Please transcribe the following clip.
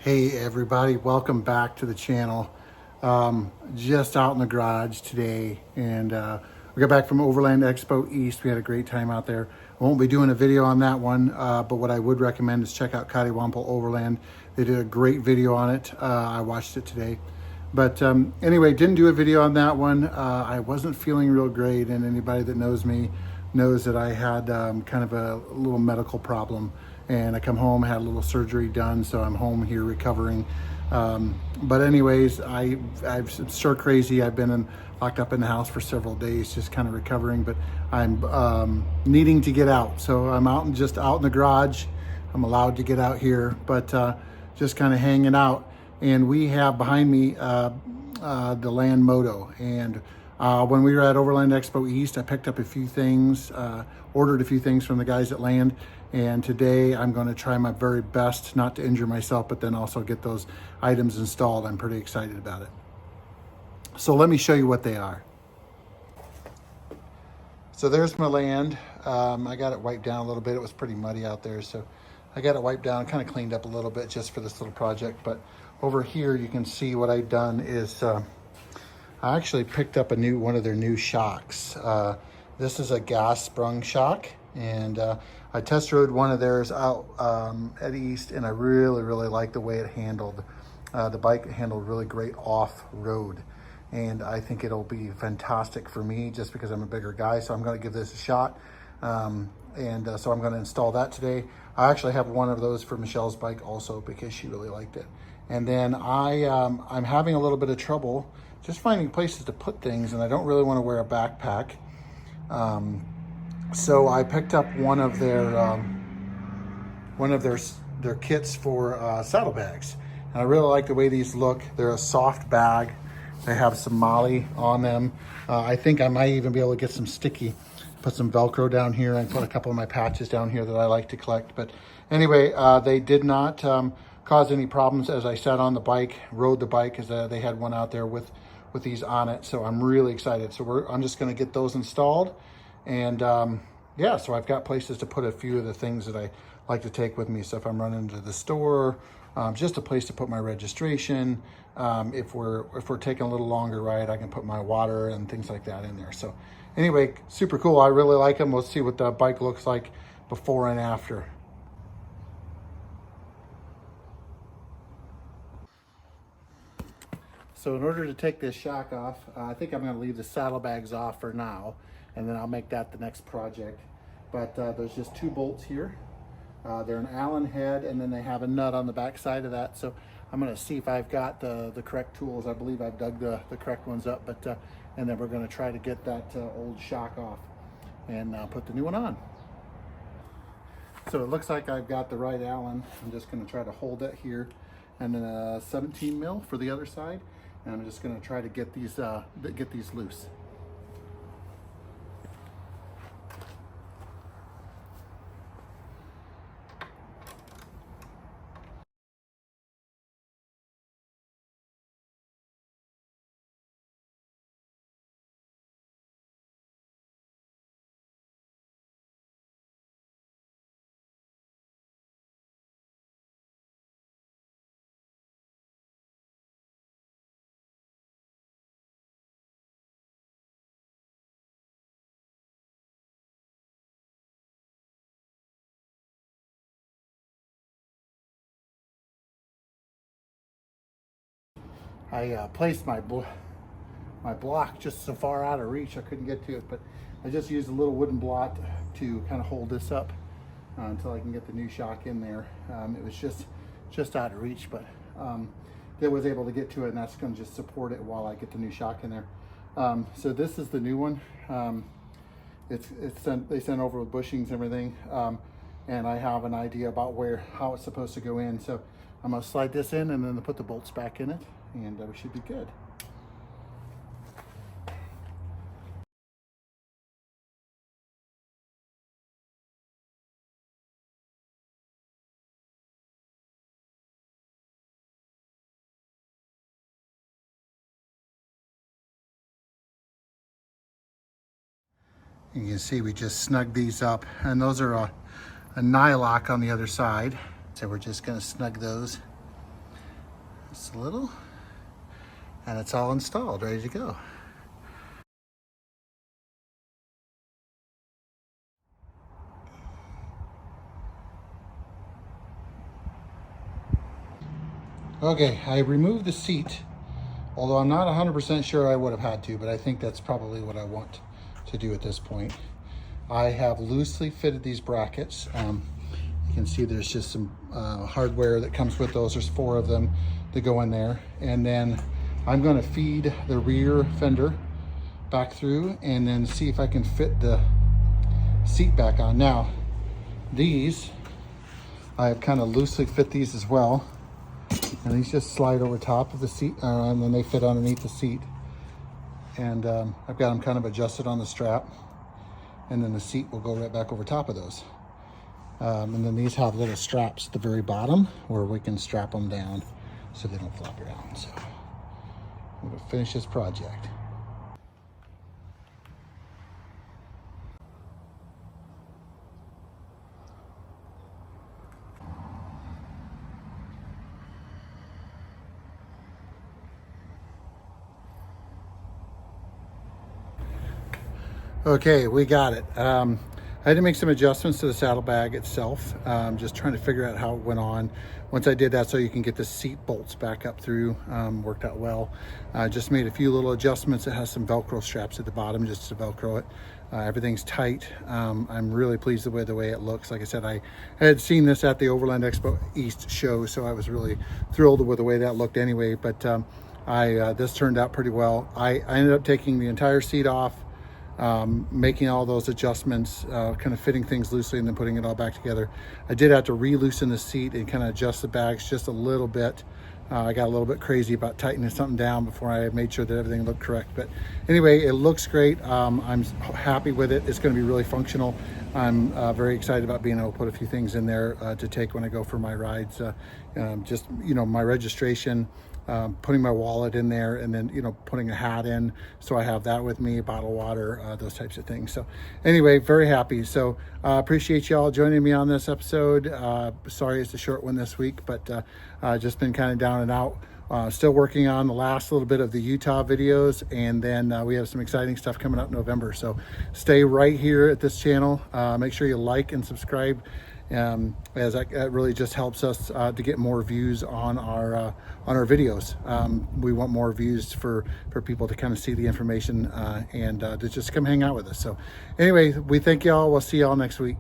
Hey everybody, welcome back to the channel. Just out in the garage today, and we got back from Overland Expo East. We had a great time out there. I won't be doing a video on that one, but what I would recommend is check out Katiwampo Overland. They did a great video on it. I watched it today. But anyway, didn't do a video on that one. I wasn't feeling real great, and anybody that knows me knows that I had kind of a little medical problem, and I come home, had a little surgery done, so I'm home here recovering. But anyways, I'm sure crazy. I've been locked up in the house for several days, just kind of recovering, but I'm needing to get out. So I'm just out in the garage. I'm allowed to get out here, but just kind of hanging out. And we have behind me the Land Moto. And when we were at Overland Expo East, I picked up a few things, ordered a few things from the guys at Land. And today I'm going to try my very best not to injure myself, but then also get those items installed. I'm pretty excited about it. So let me show you what they are. So there's my Land. I got it wiped down a little bit. It was pretty muddy out there, so I got it wiped down, kind of cleaned up a little bit just for this little project. But over here you can see what I've done is I actually picked up one of their new shocks. This is a gas sprung shock, and I test rode one of theirs out at East, and I really like the way it handled. The bike handled really great off-road, and I think it'll be fantastic for me just because I'm a bigger guy. So I'm going to give this a shot, so I'm going to install that today. I actually have one of those for Michelle's bike also because she really liked it. And then I'm having a little bit of trouble just finding places to put things, and I don't really want to wear a backpack. So I picked up one of their kits for saddlebags, and I really like the way these look. They're a soft bag. They have some MOLLE on them. I think I might even be able to get some sticky, put some Velcro down here, and put a couple of my patches down here that I like to collect. But anyway, they did not cause any problems as I sat on the bike, rode the bike, because they had one out there with these on it. So I'm really excited. So I'm just going to get those installed. And yeah, so I've got places to put a few of the things that I like to take with me. So if I'm running to the store, just a place to put my registration. If we're taking a little longer ride, I can put my water and things like that in there. So anyway, super cool. I really like them. We'll see what the bike looks like before and after. So in order to take this shock off, I think I'm going to leave the saddlebags off for now, and then I'll make that the next project. But there's just two bolts here. They're an Allen head, and then they have a nut on the back side of that. So I'm going to see if I've got the correct tools. I believe I've dug the correct ones up, but and then we're going to try to get that old shock off and put the new one on. So it looks like I've got the right Allen. I'm just going to try to hold it here, and then a 17 mil for the other side. And I'm just going to try to get these loose. I placed my block just so far out of reach I couldn't get to it, but I just used a little wooden block to kind of hold this up until I can get the new shock in there. It was just out of reach, but I was able to get to it, and that's going to just support it while I get the new shock in there. So this is the new one. They sent over with bushings and everything, and I have an idea about how it's supposed to go in. So I'm going to slide this in and then put the bolts back in it, and we should be good. You can see we just snugged these up, and those are a nylock on the other side. So we're just going to snug those Just a little, and it's all installed, ready to go. Okay, I removed the seat, although I'm not 100% sure I would have had to, but I think that's probably what I want to do at this point. I have loosely fitted these brackets. You can see there's just some hardware that comes with those. There's 4 of them that go in there. And then I'm gonna feed the rear fender back through and then see if I can fit the seat back on. Now, these, I have kind of loosely fit these as well. And these just slide over top of the seat, and then they fit underneath the seat. And I've got them kind of adjusted on the strap, and then the seat will go right back over top of those. And then these have little straps at the very bottom where we can strap them down so they don't flop around. So I'm gonna finish this project. Okay, we got it. I had to make some adjustments to the saddlebag itself, just trying to figure out how it went on. Once I did that, so you can get the seat bolts back up through, worked out well. Just made a few little adjustments. It has some Velcro straps at the bottom just to Velcro it. Everything's tight. I'm really pleased with the way it looks. Like I said, I had seen this at the Overland Expo East show, so I was really thrilled with the way that looked anyway, but this turned out pretty well. I ended up taking the entire seat off, making all those adjustments, kind of fitting things loosely and then putting it all back together. I did have to re-loosen the seat and kind of adjust the bags just a little bit. I got a little bit crazy about tightening something down before I made sure that everything looked correct. But anyway, it looks great. I'm happy with it. It's going to be really functional. I'm very excited about being able to put a few things in there to take when I go for my rides. Just, you know, my registration, putting my wallet in there, and then, you know, putting a hat in so I have that with me, a bottle of water, those types of things. So anyway, very happy. So appreciate y'all joining me on this episode. Sorry it's a short one this week, but just been kind of down and out. Still working on the last little bit of the Utah videos, and then we have some exciting stuff coming up in November. So stay right here at this channel. Make sure you like and subscribe, as that really just helps us to get more views on our videos. We want more views for people to kind of see the information and to just come hang out with us. So anyway, we thank y'all. We'll see y'all next week.